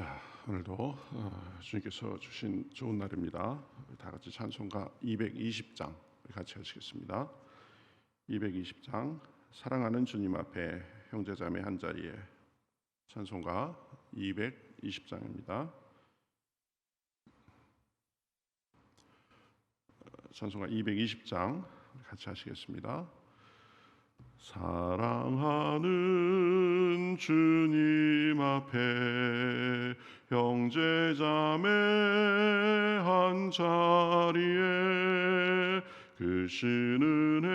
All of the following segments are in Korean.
자, 오늘도 주님께서 주신 좋은 날입니다. 다 같이 찬송가 220장 같이 하시겠습니다. 220장 사랑하는 주님 앞에 형제자매 한 자리에 찬송가 220장입니다. 찬송가 220장 같이 하시겠습니다. 사랑하는 주님 앞에 형제자매 한 자리에 그 신은혜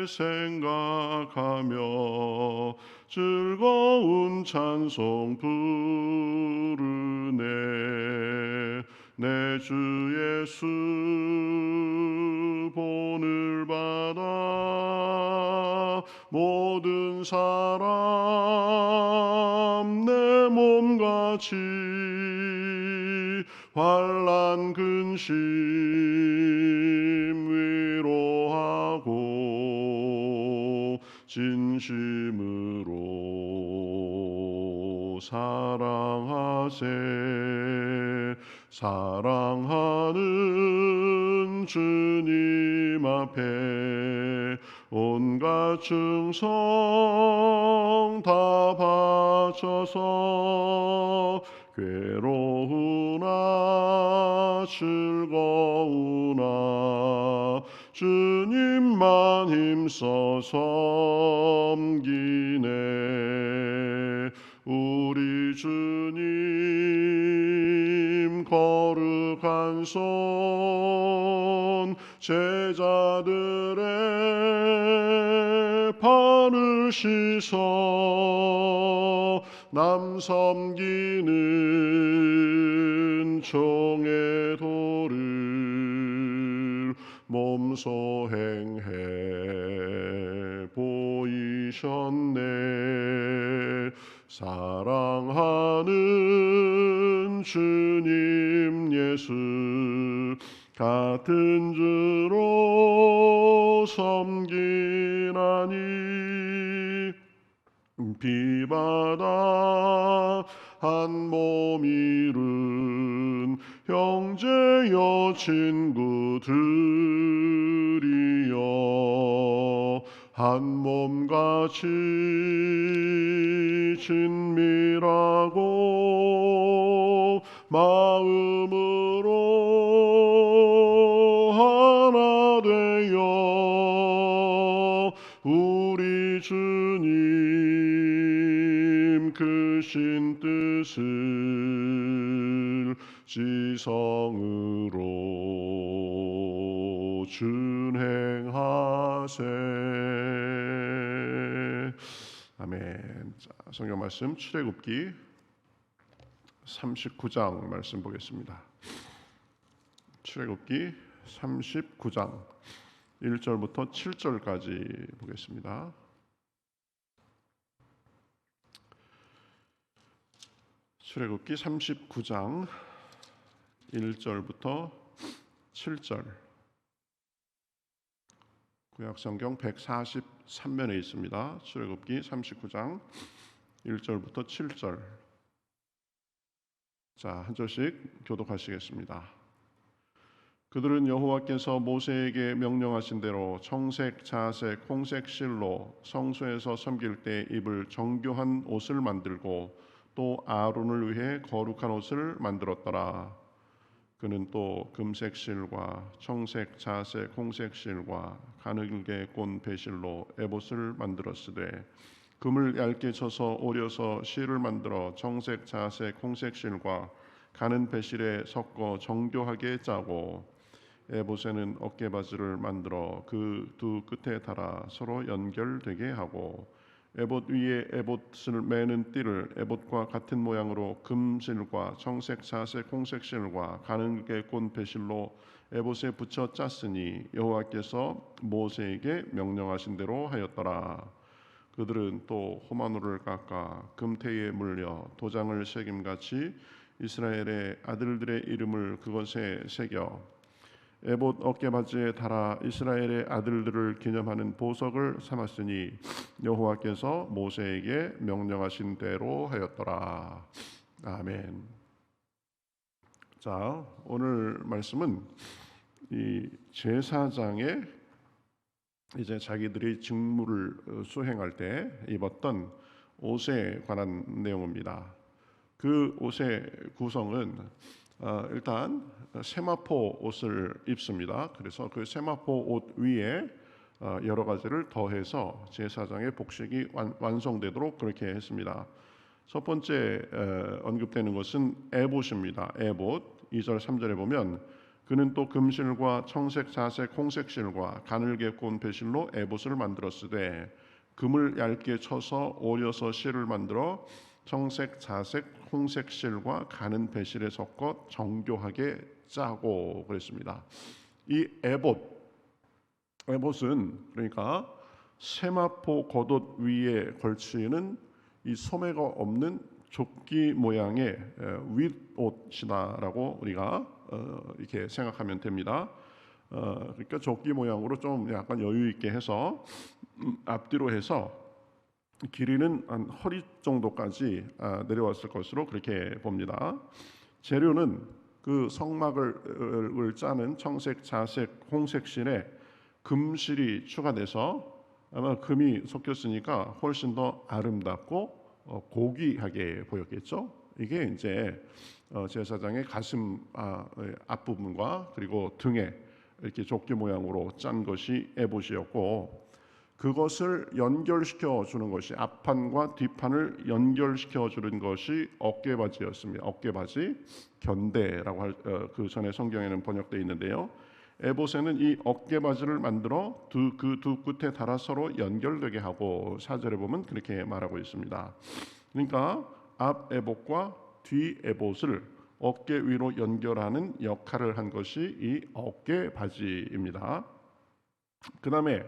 생각하며 즐거운 찬송 부르네. 내 주 예수 본을 받아 모든 사람 내 몸같이 환난 근심 위로하고 진심으로 사랑하세. 사랑하는 주님 앞에 온갖 충성 다 바쳐서 괴로우나 즐거우나 주님만 힘써 섬기네. 우리 주님 거룩한 손 제자들의 발을 씻어 남 섬기는 종의 도를 몸소 행해 보이셨네. 사랑하는 주님 예수 같은 주로 섬기나니 비바다 한 몸 이룬 형제여 친구들이여 한 몸같이 친밀하고 마음으로 하나 되어 우리 주님 크신 뜻을 지성으로 준행하세. 아멘. 자, 성경 말씀 출애굽기 39장 말씀 보겠습니다. 출애굽기 39장 1절부터 7절까지 보겠습니다. 출애굽기 39장 1절부터 7절. 구약성경 143면에 있습니다. 출애굽기 39장 1절부터 7절. 자, 한 절씩 교독하시겠습니다. 그들은 여호와께서 모세에게 명령하신 대로 청색, 자색, 홍색 실로 성소에서 섬길 때 입을 정교한 옷을 만들고 또 아론을 위해 거룩한 옷을 만들었더라. 그는 또 금색 실과 청색, 자색, 홍색 실과 가늘게 꼰 배실로 에봇을 만들었으되 금을 얇게 쳐서 오려서 실을 만들어 청색, 자색, 홍색 실과 가는 배실에 섞어 정교하게 짜고 에봇에는 어깨바지를 만들어 그 두 끝에 달아 서로 연결되게 하고 에봇 위에 에봇을 매는 띠를 에봇과 같은 모양으로 금실과 청색, 자색, 홍색 실과 가늘게 꼰 배실로 에봇에 붙여 짰으니 여호와께서 모세에게 명령하신 대로 하였더라. 그들은 또 호마노를 깎아 금태에 물려 도장을 새김같이 이스라엘의 아들들의 이름을 그것에 새겨 에봇 어깨바지에 달아 이스라엘의 아들들을 기념하는 보석을 삼았으니 여호와께서 모세에게 명령하신 대로 하였더라. 아멘. 자, 오늘 말씀은 이 제사장의 이제 자기들이 직무를 수행할 때 입었던 옷에 관한 내용입니다. 그 옷의 구성은 일단 세마포 옷을 입습니다. 그래서 그 세마포 옷 위에 여러 가지를 더해서 제사장의 복식이 완성되도록 그렇게 했습니다. 첫 번째 언급되는 것은 에봇입니다. 에봇 2절 3절에 보면 그는 또 금실과 청색, 자색, 홍색 실과 가늘게 꼰 배실로 에봇을 만들었으되 금을 얇게 쳐서 오려서 실을 만들어 청색, 자색, 홍색 실과 가는 배실에 섞어 정교하게 짜고 그랬습니다. 이 에봇은 그러니까 세마포 겉옷 위에 걸치는 이 소매가 없는 조끼 모양의 윗옷이다라고 우리가 이렇게 생각하면 됩니다. 그러니까 조끼 모양으로 좀 약간 여유 있게 해서 앞뒤로 해서 길이는 한 허리 정도까지 내려왔을 것으로 그렇게 봅니다. 재료는 그 성막을 짜는 청색, 자색, 홍색 실에 금실이 추가돼서 아마 금이 섞였으니까 훨씬 더 아름답고 고귀하게 보였겠죠. 이게 이제 제사장의 가슴 앞부분과 그리고 등에 이렇게 조끼 모양으로 짠 것이 에봇이었고, 그것을 연결시켜 주는 것이 앞판과 뒷판을 연결시켜 주는 것이 어깨바지였습니다. 어깨바지, 견대라고 그 전에 성경에는 번역되어 있는데요. 에봇에는 이 어깨바지를 만들어 그 두 끝에 달아 서로 연결되게 하고 4절에 보면 그렇게 말하고 있습니다. 그러니까 앞 에봇과 뒤 에봇을 어깨 위로 연결하는 역할을 한 것이 이 어깨바지입니다. 그 다음에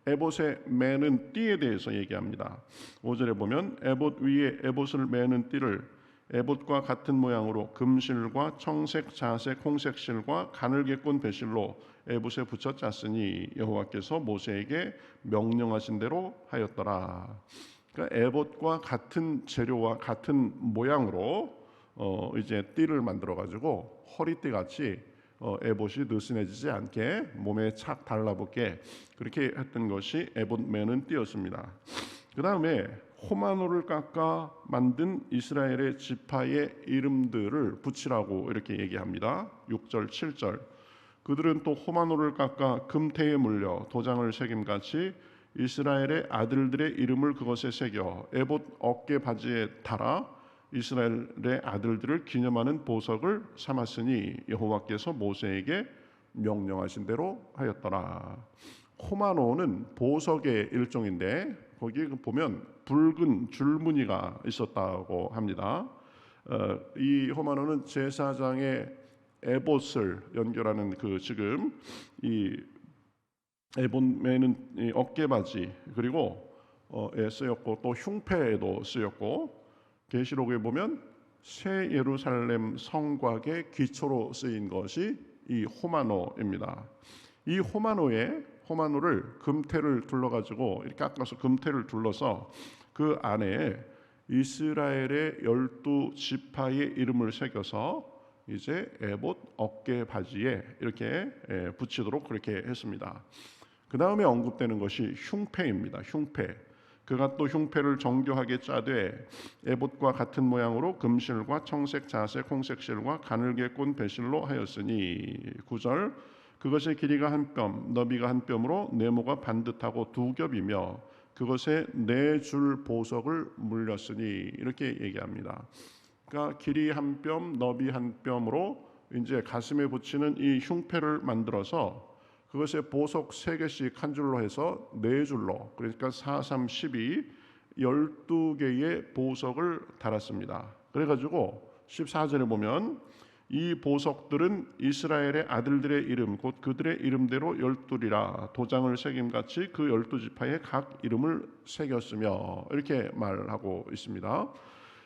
에봇에 매는 띠에 대해서 얘기합니다. 5절에 보면 에봇 위에 에봇을 매는 띠를 에봇과 같은 모양으로 금실과 청색, 자색, 홍색 실과 가늘게 꼰 배실로 에봇에 붙여 짰으니 여호와께서 모세에게 명령하신 대로 하였더라. 그러니까 에봇과 같은 재료와 같은 모양으로 이제 띠를 만들어 가지고 허리띠 같이 에봇이 느슨해지지 않게 몸에 착 달라붙게 그렇게 했던 것이 에봇 매는 띠였습니다. 그 다음에 호마노를 깎아 만든 이스라엘의 지파의 이름들을 붙이라고 이렇게 얘기합니다. 6절 7절 그들은 또 호마노를 깎아 금태에 물려 도장을 새김같이 이스라엘의 아들들의 이름을 그것에 새겨 에봇 어깨 바지에 달아 이스라엘의 아들들을 기념하는 보석을 삼았으니 여호와께서 모세에게 명령하신 대로 하였더라. 호마노는 보석의 일종인데 거기 보면 붉은 줄무늬가 있었다고 합니다. 이 호마노는 제사장의 에봇을 연결하는 그 지금 이 에봇 매는 어깨바지 그리고 쓰였고 또 흉패에도 쓰였고 계시록에 보면 새 예루살렘 성곽의 기초로 쓰인 것이 이 호마노입니다. 이 호마노를 금태를 둘러가지고 이렇게 깎아서 금태를 둘러서 그 안에 이스라엘의 12지파의 이름을 새겨서 이제 에봇 어깨 바지에 이렇게 붙이도록 그렇게 했습니다. 그 다음에 언급되는 것이 흉패입니다. 흉패. 그가 또 흉패를 정교하게 짜되 에봇과 같은 모양으로 금실과 청색, 자색, 홍색 실과 가늘게 꼰 배실로 하였으니 9절 그것의 길이가 한 뼘, 너비가 한 뼘으로 네모가 반듯하고 두 겹이며 그것에 네 줄 보석을 물렸으니 이렇게 얘기합니다. 그러니까 길이 한 뼘, 너비 한 뼘으로 이제 가슴에 붙이는 이 흉패를 만들어서 그것에 보석 3개씩 한 줄로 해서 4줄로 그러니까 4, 3, 12 12개의 보석을 달았습니다. 그래가지고 14절에 보면 이 보석들은 이스라엘의 아들들의 이름 곧 그들의 이름대로 12이라 도장을 새김같이 그 12지파의 각 이름을 새겼으며 이렇게 말하고 있습니다.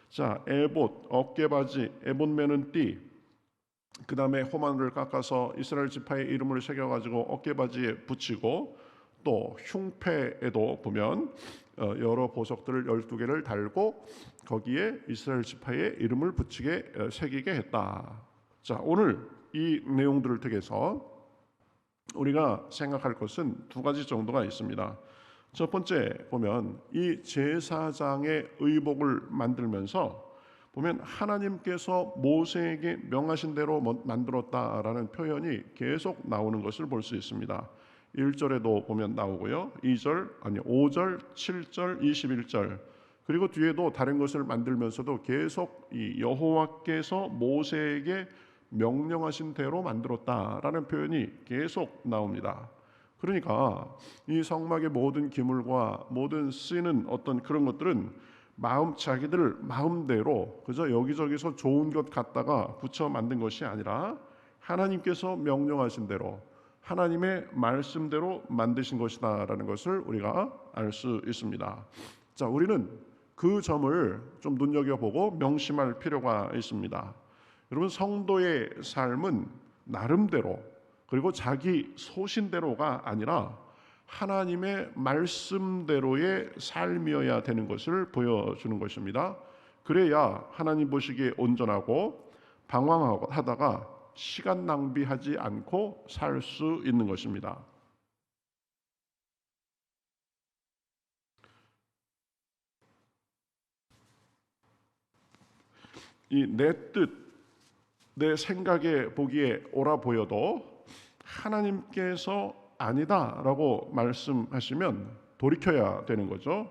자, 에봇 어깨바지, 에봇 매는 띠, 그 다음에 호마노를 깎아서 이스라엘 지파의 이름을 새겨가지고 어깨바지에 붙이고 또 흉패에도 보면 여러 보석들을 12개를 달고 거기에 이스라엘 지파의 이름을 붙이게 새기게 했다. 자, 오늘 이 내용들을 통해서 우리가 생각할 것은 두 가지 정도가 있습니다. 첫 번째 보면 이 제사장의 의복을 만들면서 보면 하나님께서 모세에게 명하신 대로 만들었다라는 표현이 계속 나오는 것을 볼 수 있습니다. 1절에도 보면 나오고요. 5절, 7절, 21절 그리고 뒤에도 다른 것을 만들면서도 계속 이 여호와께서 모세에게 명령하신 대로 만들었다라는 표현이 계속 나옵니다. 그러니까 이 성막의 모든 기물과 모든 쓰이는 어떤 그런 것들은 자기들 마음대로 그저 여기저기서 좋은 것 갖다가 붙여 만든 것이 아니라 하나님께서 명령하신 대로 하나님의 말씀대로 만드신 것이다라는 것을 우리가 알 수 있습니다. 자, 우리는 그 점을 좀 눈여겨보고 명심할 필요가 있습니다. 여러분, 성도의 삶은 나름대로 그리고 자기 소신대로가 아니라 하나님의 말씀대로의 삶이어야 되는 것을 보여주는 것입니다. 그래야 하나님 보시기에 온전하고 방황하고 하다가 시간 낭비하지 않고 살 수 있는 것입니다. 이 내 뜻, 내 생각에 보기에 옳아 보여도 하나님께서 아니다라고 말씀하시면 돌이켜야 되는 거죠.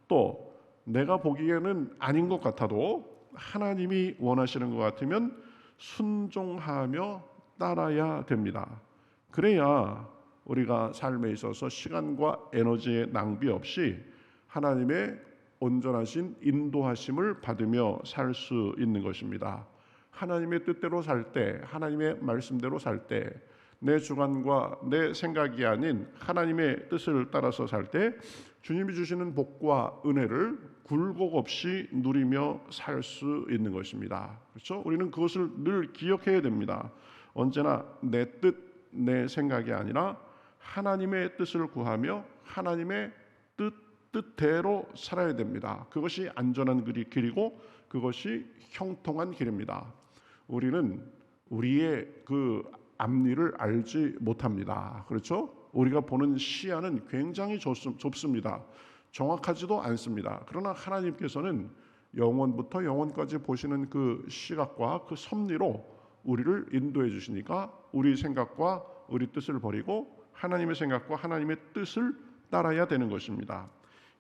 또 내가 보기에는 아닌 것 같아도 하나님이 원하시는 것 같으면 순종하며 따라야 됩니다. 그래야 우리가 삶에 있어서 시간과 에너지의 낭비 없이 하나님의 온전하신 인도하심을 받으며 살 수 있는 것입니다. 하나님의 뜻대로 살 때, 하나님의 말씀대로 살 때, 내 주관과 내 생각이 아닌 하나님의 뜻을 따라서 살 때 주님이 주시는 복과 은혜를 굴곡 없이 누리며 살 수 있는 것입니다. 그렇죠? 우리는 그것을 늘 기억해야 됩니다. 언제나 내 뜻, 내 생각이 아니라 하나님의 뜻을 구하며 하나님의 뜻대로 살아야 됩니다. 그것이 안전한 길이고 그것이 형통한 길입니다. 우리는 우리의 그 앞니를 알지 못합니다. 그렇죠? 우리가 보는 시야는 굉장히 좁습니다. 정확하지도 않습니다. 그러나 하나님께서는 영원부터 영원까지 보시는 그 시각과 그 섭리로 우리를 인도해 주시니까 우리 생각과 우리 뜻을 버리고 하나님의 생각과 하나님의 뜻을 따라야 되는 것입니다.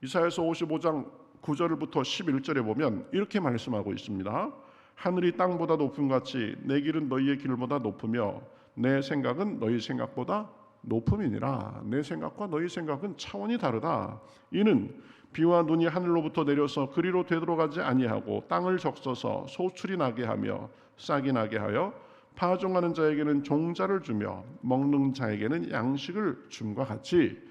이사야서 55장 9절부터 11절에 보면 이렇게 말씀하고 있습니다. 하늘이 땅보다 높음 같이 내 길은 너희의 길보다 높으며 내 생각은 너희 생각보다 높음이니라. 내 생각과 너희 생각은 차원이 다르다. 이는 비와 눈이 하늘로부터 내려서 그리로 되돌아가지 아니하고 땅을 적셔서 소출이 나게 하며 싹이 나게 하여 파종하는 자에게는 종자를 주며 먹는 자에게는 양식을 줌과 같이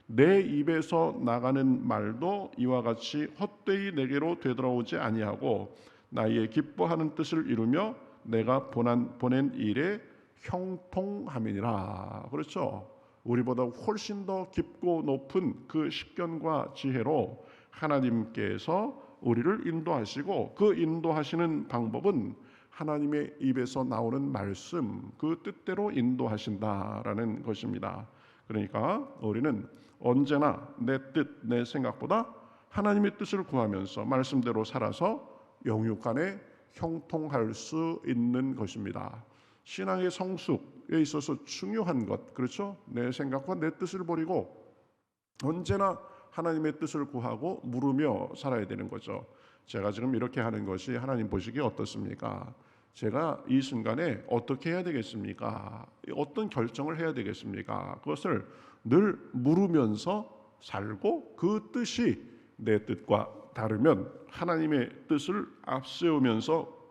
내 입에서 나가는 말도 이와 같이 헛되이 내게로 되돌아오지 아니하고 나의 기뻐하는 뜻을 이루며 내가 보낸 일에 형통함이니라. 그렇죠? 우리보다 훨씬 더 깊고 높은 그 식견과 지혜로 하나님께서 우리를 인도하시고 그 인도하시는 방법은 하나님의 입에서 나오는 말씀, 그 뜻대로 인도하신다라는 것입니다. 그러니까 우리는 언제나 내 뜻, 내 생각보다 하나님의 뜻을 구하면서 말씀대로 살아서 영육간에 형통할 수 있는 것입니다. 신앙의 성숙에 있어서 중요한 것, 그렇죠? 내 생각과 내 뜻을 버리고 언제나 하나님의 뜻을 구하고 물으며 살아야 되는 거죠. 제가 지금 이렇게 하는 것이 하나님 보시기에 어떻습니까? 제가 이 순간에 어떻게 해야 되겠습니까? 어떤 결정을 해야 되겠습니까? 그것을 늘 물으면서 살고 그 뜻이 내 뜻과 다르면 하나님의 뜻을 앞세우면서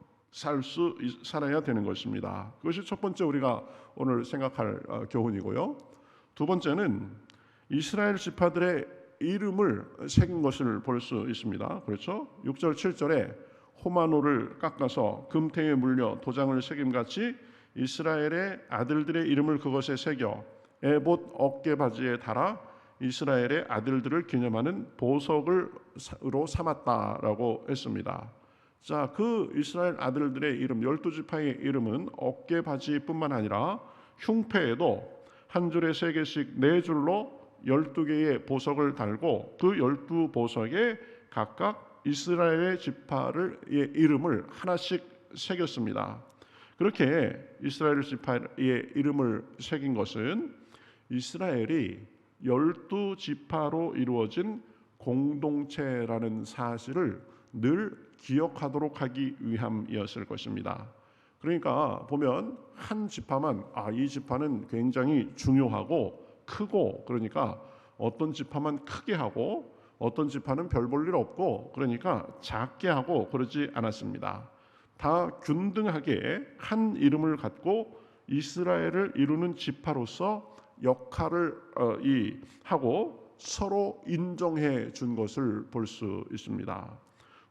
살아야 되는 것입니다. 그것이 첫 번째 우리가 오늘 생각할 교훈이고요. 두 번째는 이스라엘 지파들의 이름을 새긴 것을 볼 수 있습니다. 그렇죠? 6절 7절에 호마노를 깎아서 금태에 물려 도장을 새김같이 이스라엘의 아들들의 이름을 그것에 새겨 에봇 어깨바지에 달아 이스라엘의 아들들을 기념하는 보석으로 삼았다라고 했습니다. 자, 그 이스라엘 아들들의 이름, 12지파의 이름은 어깨바지뿐만 아니라 흉패에도 한 줄에 3개씩 4줄로 12개의 보석을 달고 그 12보석에 각각 이스라엘의 지파의 이름을 하나씩 새겼습니다. 그렇게 이스라엘 지파의 이름을 새긴 것은 이스라엘이 12지파로 이루어진 공동체라는 사실을 늘 기억하도록 하기 위함이었을 것입니다. 그러니까 보면 한 지파만 이 지파는 굉장히 중요하고 크고, 그러니까 어떤 지파만 크게 하고 어떤 지파는 별 볼 일 없고 그러니까 작게 하고 그러지 않았습니다. 다 균등하게 한 이름을 갖고 이스라엘을 이루는 지파로서 역할을 하고 서로 인정해 준 것을 볼 수 있습니다.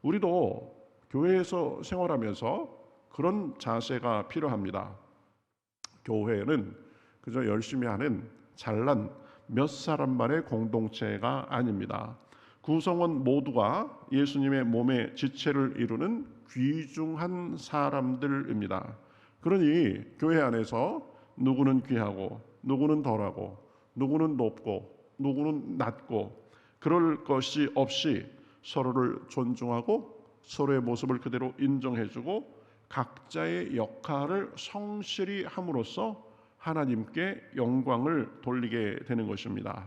우리도 교회에서 생활하면서 그런 자세가 필요합니다. 교회는 그저 열심히 하는 잘난 몇 사람만의 공동체가 아닙니다. 구성원 모두가 예수님의 몸의 지체를 이루는 귀중한 사람들입니다. 그러니 교회 안에서 누구는 귀하고 누구는 덜하고 누구는 높고 누구는 낮고 그럴 것이 없이 서로를 존중하고 서로의 모습을 그대로 인정해주고 각자의 역할을 성실히 함으로써 하나님께 영광을 돌리게 되는 것입니다.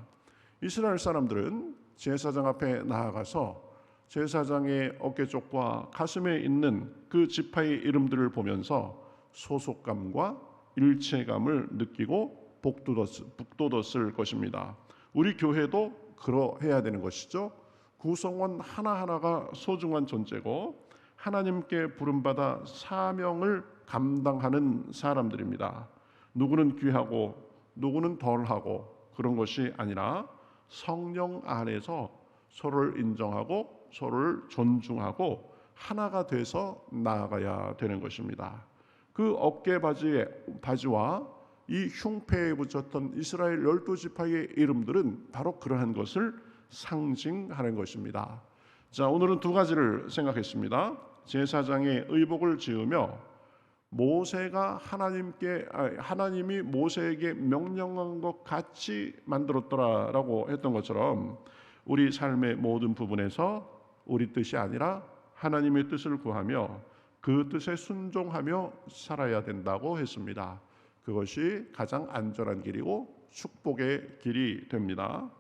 이스라엘 사람들은 제사장 앞에 나아가서 제사장의 어깨쪽과 가슴에 있는 그 지파의 이름들을 보면서 소속감과 일체감을 느끼고 북돋았을 것입니다. 우리 교회도 그러해야 되는 것이죠. 구성원 하나하나가 소중한 존재고 하나님께 부름받아 사명을 감당하는 사람들입니다. 누구는 귀하고 누구는 덜하고 그런 것이 아니라 성령 안에서 서로를 인정하고 서로를 존중하고 하나가 돼서 나아가야 되는 것입니다. 그 어깨바지와 이 흉패에 붙였던 이스라엘 12지파의 이름들은 바로 그러한 것을 상징하는 것입니다. 자, 오늘은 2가지를 생각했습니다. 제사장의 의복을 지으며 모세가 하나님이 모세에게 명령한 것 같이 만들었더라라고 했던 것처럼 우리 삶의 모든 부분에서 우리 뜻이 아니라 하나님의 뜻을 구하며 그 뜻에 순종하며 살아야 된다고 했습니다. 그것이 가장 안전한 길이고 축복의 길이 됩니다.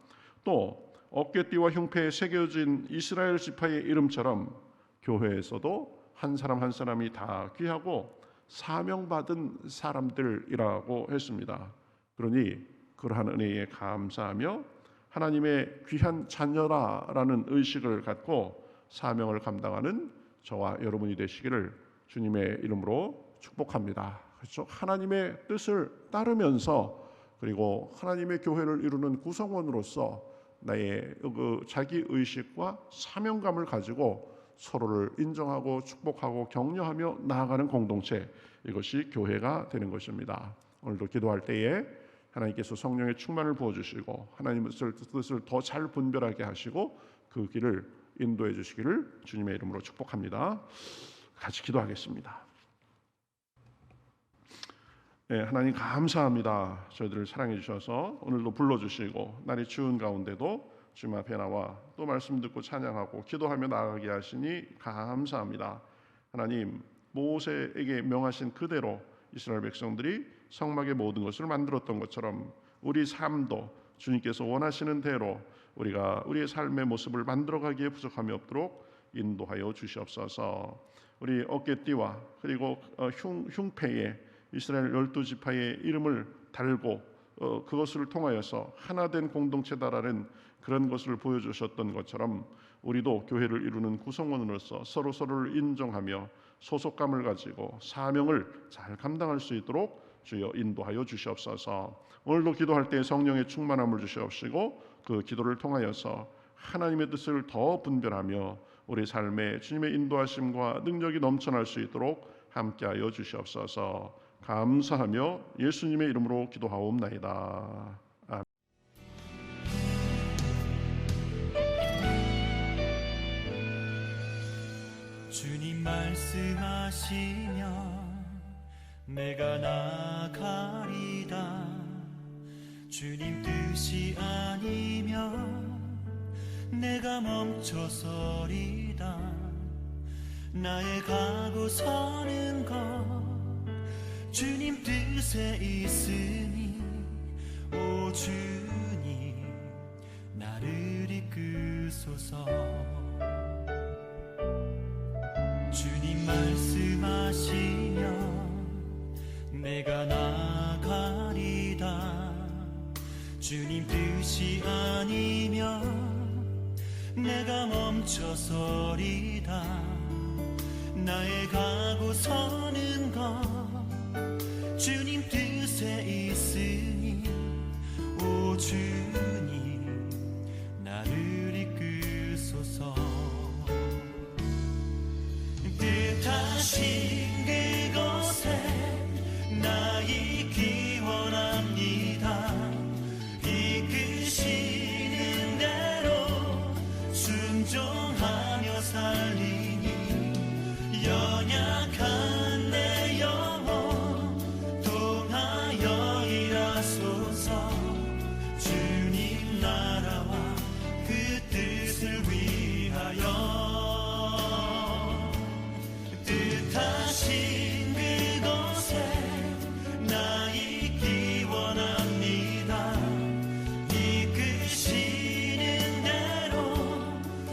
또 어깨띠와 흉패에 새겨진 이스라엘 지파의 이름처럼 교회에서도 한 사람 한 사람이 다 귀하고 사명받은 사람들이라고 했습니다. 그러니 그러한 은혜에 감사하며 하나님의 귀한 자녀라는 의식을 갖고 사명을 감당하는 저와 여러분이 되시기를 주님의 이름으로 축복합니다. 그렇죠? 하나님의 뜻을 따르면서 그리고 하나님의 교회를 이루는 구성원으로서 나의 자기 의식과 사명감을 가지고 서로를 인정하고 축복하고 격려하며 나아가는 공동체, 이것이 교회가 되는 것입니다. 오늘도 기도할 때에 하나님께서 성령의 충만을 부어주시고 하나님의 뜻을 더 잘 분별하게 하시고 그 길을 인도해 주시기를 주님의 이름으로 축복합니다. 같이 기도하겠습니다. 네, 하나님 감사합니다. 저희들을 사랑해 주셔서 오늘도 불러주시고 날이 추운 가운데도 주님 앞에 나와 또 말씀 듣고 찬양하고 기도하며 나아가게 하시니 감사합니다. 하나님, 모세에게 명하신 그대로 이스라엘 백성들이 성막의 모든 것을 만들었던 것처럼 우리 삶도 주님께서 원하시는 대로 우리가 우리의 삶의 모습을 만들어가기에 부족함이 없도록 인도하여 주시옵소서. 우리 어깨띠와 그리고 흉패에 이스라엘 12지파의 이름을 달고 그것을 통하여서 하나된 공동체다라는 그런 것을 보여주셨던 것처럼 우리도 교회를 이루는 구성원으로서 서로를 인정하며 소속감을 가지고 사명을 잘 감당할 수 있도록 주여 인도하여 주시옵소서. 오늘도 기도할 때 성령의 충만함을 주시옵시고 그 기도를 통하여서 하나님의 뜻을 더 분별하며 우리 삶에 주님의 인도하심과 능력이 넘쳐날 수 있도록 함께하여 주시옵소서. 감사하며 예수님의 이름으로 기도하옵나이다. 아멘. 주님 말씀하시면 내가 나가리다. 주님 뜻이 아니면 내가 멈춰서리다. 나의 가고 서는 것 주님 뜻에 있으니 오 주님 나를 이끄소서. 주님 말씀하시면 내가 나가리다. 주님 뜻이 아니면 내가 멈춰서리다. 나의 가고 서는 것 주님 뜻에 있으니 오 주님 나를 이끄소서. 뜻하신 그곳에 나 있기 원합니다. 이끄시는 대로 순종하며 살리니 연약한 내 영혼 통하여 일하소서. 주님 나라와 그 뜻을 위하여 뜻하신 그곳에 나 있기 원합니다. 이끄시는 대로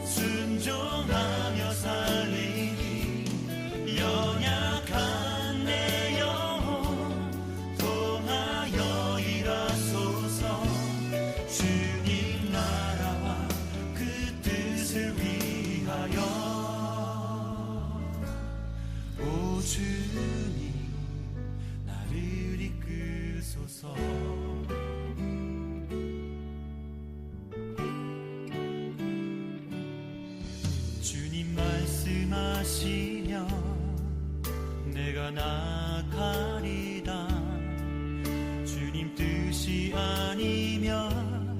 순종하며 살리니 연약한 내 영혼 통하여 일하소서. 주님 나라와 그 뜻을 위하여 오 주님 나를 이끄소서. 주님 말씀하시면 내가 나가리다. 주님 뜻이 아니면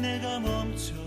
내가 멈춰